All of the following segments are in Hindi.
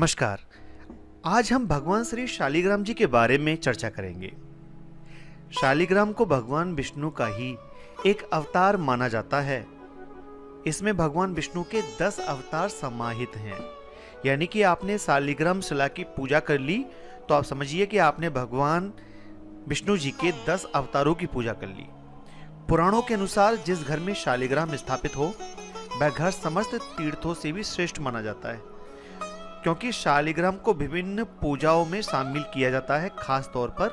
नमस्कार। आज हम भगवान श्री शालिग्राम जी के बारे में चर्चा करेंगे। शालिग्राम को भगवान विष्णु का ही एक अवतार माना जाता है। इसमें भगवान विष्णु के 10 अवतार समाहित हैं। यानी कि आपने शालिग्राम शिला की पूजा कर ली तो आप समझिए कि आपने भगवान विष्णु जी के 10 अवतारों की पूजा कर ली। पुराणों के अनुसार जिस घर में शालिग्राम स्थापित हो वह घर समस्त तीर्थों से भी श्रेष्ठ माना जाता है, क्योंकि शालिग्राम को विभिन्न पूजाओं में शामिल किया जाता है, खास तौर पर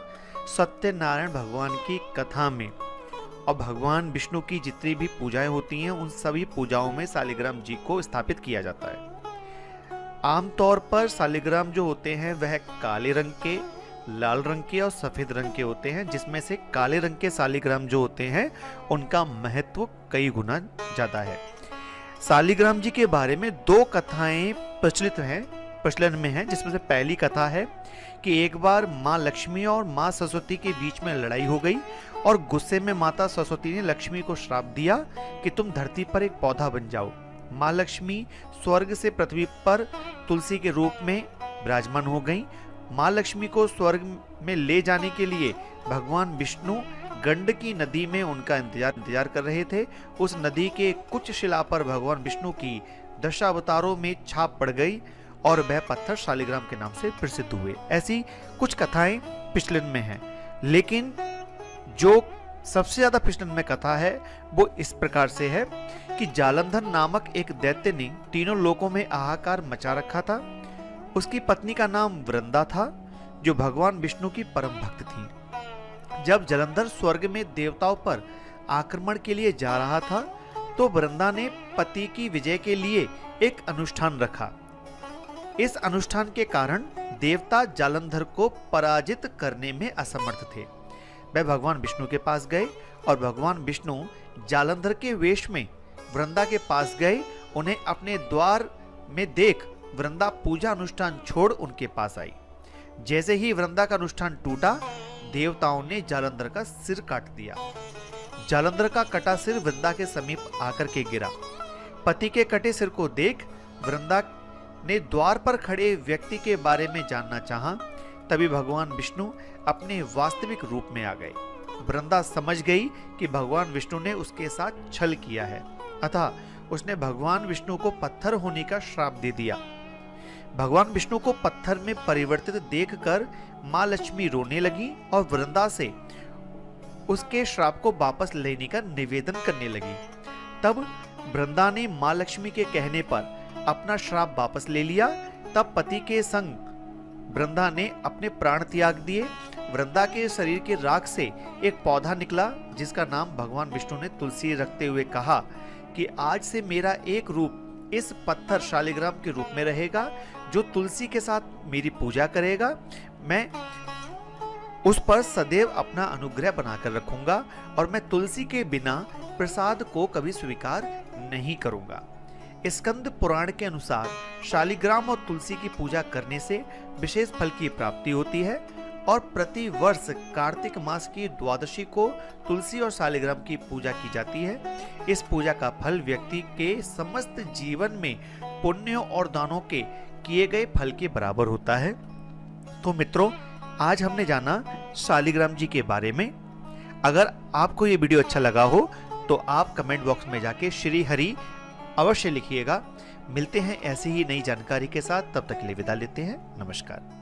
सत्यनारायण भगवान की कथा में। और भगवान विष्णु की जितनी भी पूजाएं होती हैं उन सभी पूजाओं में शालिग्राम जी को स्थापित किया जाता है। आमतौर पर शालिग्राम जो होते हैं वह काले रंग के, लाल रंग के और सफेद रंग के होते हैं, जिसमें से काले रंग के शालिग्राम जो होते हैं उनका महत्व कई गुना ज्यादा है। शालिग्राम जी के बारे में 2 कथाएं प्रचलन में हैं, जिसमें से पहली कथा है कि एक बार माँ लक्ष्मी और माँ सरस्वती के बीच में लड़ाई हो गई और गुस्से में माता सरस्वती ने लक्ष्मी को श्राप दिया कि तुम धरती पर एक पौधा बन जाओ। माँ लक्ष्मी स्वर्ग से पृथ्वी पर तुलसी के रूप में विराजमान हो गई। माँ लक्ष्मी को स्वर्ग में ले जाने के लिए भगवान विष्णु गंडकी नदी में उनका इंतजार कर रहे थे। उस नदी के कुछ शिला पर भगवान विष्णु की दशावतारों में छाप पड़ गई और वह पत्थर शालिग्राम के नाम से प्रसिद्ध हुए। ऐसी कुछ कथाएं प्रचलन में हैं, लेकिन जो सबसे ज्यादा प्रचलन में कथा है वो इस प्रकार से है कि जालंधर नामक एक दैत्य ने तीनों लोकों में हाहाकार मचा रखा था। उसकी पत्नी का नाम वृंदा था, जो भगवान विष्णु की परम भक्त थी। जब जालंधर स्वर्ग में देवताओं पर आक्रमण के लिए जा रहा था तो वृंदा ने पति की विजय के लिए एक अनुष्ठान रखा। इस अनुष्ठान के कारण देवता जालंधर को पराजित करने में असमर्थ थे। वे भगवान विष्णु के पास गए और भगवान विष्णु जालंधर के वेश में वृंदा के पास गए। उन्हें अपने द्वार में देख वृंदा पूजा अनुष्ठान छोड़ उनके पास आई। जैसे ही वृंदा का अनुष्ठान टूटा, देवताओं ने जालंधर का सिर काट दिया। जालंधर का कटा सिर वृंदा के समीप आकर के गिरा। पति के कटे सिर को देख वृंदा ने द्वार पर खड़े व्यक्ति के बारे में जानना चाहा। तभी भगवान विष्णु अपने वास्तविक रूप में आ गए। वृंदा समझ गई कि भगवान विष्णु ने उसके साथ छल किया है, अतः उसने भगवान विष्णु को पत्थर होने का श्राप दे दिया। भगवान विष्णु को पत्थर में परिवर्तित देखकर माँ लक्ष्मी रोने लगी और वृंदा से उसके श्राप को वापस लेने का निवेदन करने लगी। तब वृंदा ने माँ लक्ष्मी के कहने पर अपना श्राप वापस ले लिया। तब पति के संग वृंदा ने अपने प्राण त्याग दिए। वृंदा के शरीर के राख से एक पौधा निकला, जिसका नाम भगवान विष्णु ने तुलसी रखते हुए कहा कि आज से मेरा एक रूप इस पत्थर शालिग्राम के रूप में रहेगा। जो तुलसी के साथ मेरी पूजा करेगा, मैं उस पर सदैव अपना अनुग्रह बनाकर रखूंगा और मैं तुलसी के बिना प्रसाद को कभी स्वीकार नहीं करूंगा। स्कंद पुराण के अनुसार शालिग्राम और तुलसी की पूजा करने से विशेष फल की प्राप्ति होती है और प्रति वर्ष कार्तिक मास की द्वादशी को तुलसी और शालिग्राम की पूजा की जाती है। इस पूजा का फल व्यक्ति के समस्त जीवन में पुण्यों और दानों के किए गए फल के बराबर होता है। तो मित्रों, आज हमने जाना शालिग्राम जी के बारे में। अगर आपको ये वीडियो अच्छा लगा हो तो आप कमेंट बॉक्स में जाके श्री हरि अवश्य लिखिएगा। मिलते हैं ऐसी ही नई जानकारी के साथ, तब तक के लिए विदा लेते हैं। नमस्कार।